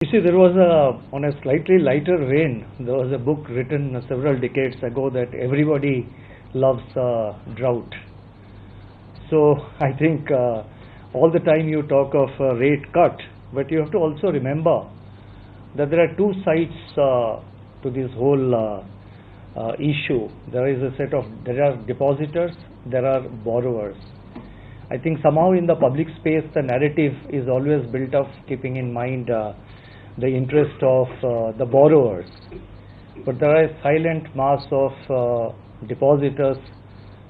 You see, there was on a slightly lighter vein, there was a book written several decades ago that everybody loves drought. So I think all the time you talk of rate cut, but you have to also remember that there are two sides to this whole issue. There are depositors, there are borrowers. I think somehow in the public space the narrative is always built up keeping in mind the interest of the borrowers, but there are a silent mass of depositors,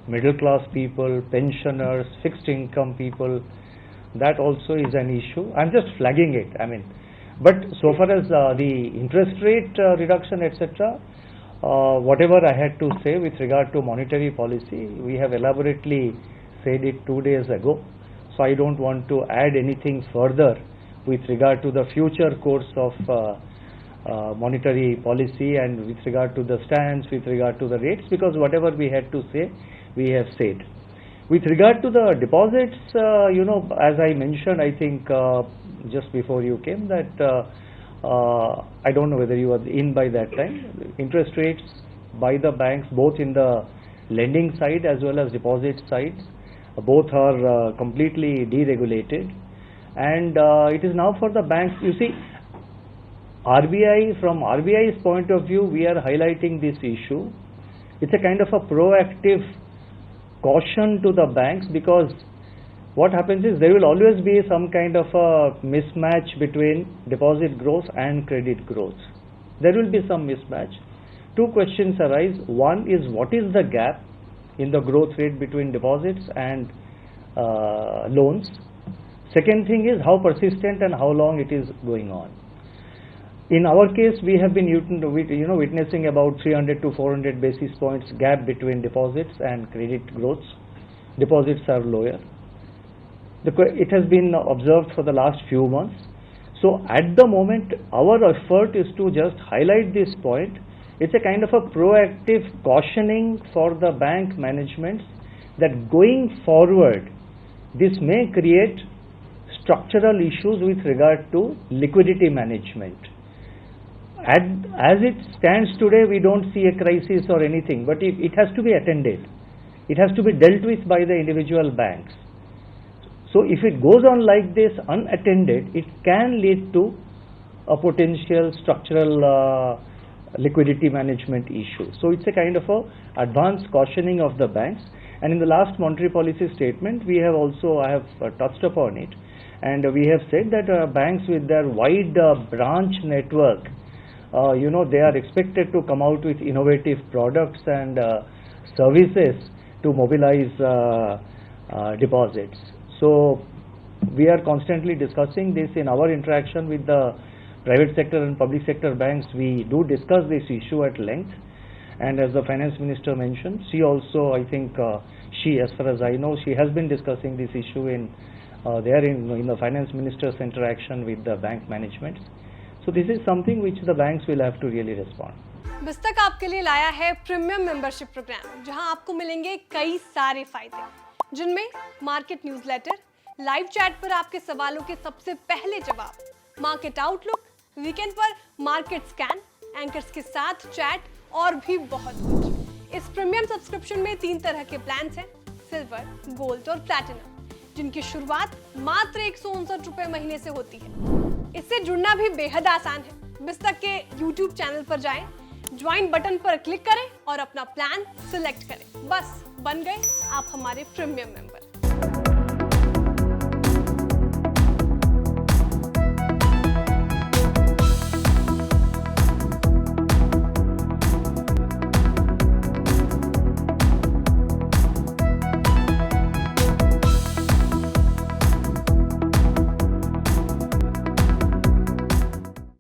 middle class people, pensioners, fixed income people. That also is an issue. I'm just flagging it. But so far as the interest rate reduction, etc., whatever I had to say with regard to monetary policy, we have elaborately said it 2 days ago. So I don't want to add anything further with regard to the future course of monetary policy and with regard to the stance, with regard to the rates, because whatever we had to say, we have said. With regard to the deposits, as I mentioned, I think just before you came, that I don't know whether you were in by that time, interest rates by the banks, both in the lending side as well as deposit sides, both are completely deregulated. And it is now for the banks. You see, RBI, from RBI's point of view, we are highlighting this issue. It's a kind of a proactive caution to the banks, because what happens is there will always be some kind of a mismatch between deposit growth and credit growth. There will be some mismatch. Two questions arise. One is, what is the gap in the growth rate between deposits and loans? Second thing is how persistent and how long it is going on. In our case, we have been witnessing about 300 to 400 basis points gap between deposits and credit growth. Deposits are lower. It has been observed for the last few months. So at the moment, our effort is to just highlight this point. It's a kind of a proactive cautioning for the bank managements that going forward, this may create structural issues with regard to liquidity management. As it stands today, we don't see a crisis or anything, but it has to be attended. It has to be dealt with by the individual banks. So if it goes on like this unattended, it can lead to a potential structural liquidity management issue. So it's a kind of a advanced cautioning of the banks. And in the last monetary policy statement, I have touched upon it. And we have said that banks with their wide branch network, they are expected to come out with innovative products and services to mobilize deposits. So we are constantly discussing this in our interaction with the private sector and public sector banks. We do discuss this issue at length. And as the finance minister mentioned, she also, I think, as far as I know, she has been discussing this issue in the finance minister's interaction with the bank management. So this is something which the banks will have to really respond. BizTak आपके लिए लाया है premium membership programme, जहां आपको मिलेंगे कई सारे फायदे, जिनमें मार्केट न्यूज़लेटर, लाइव चैट पर आपके सवालों के सबसे पहले जवाब, मार्केट आउटलुक, वीकेंड पर मार्केट स्कैन, एंकर्स के साथ चैट और भी बहुत कुछ। इस प्रीमियम सब्सक्रिप्शन में 3 तरह के प्लान्स हैं, सिल्वर, गोल्ड और प्लैटिनम, जिनकी शुरुआत मात्र 159 रुपए महीने से होती है। इससे जुड़ना भी बेहद आसान है। BizTak के YouTube चैनल पर जाएं, ज्वाइन बटन पर क्लिक करें और अपना प्लान सिलेक्ट करें। बस बन गए आप हमारे प्रीमियम मेंबर।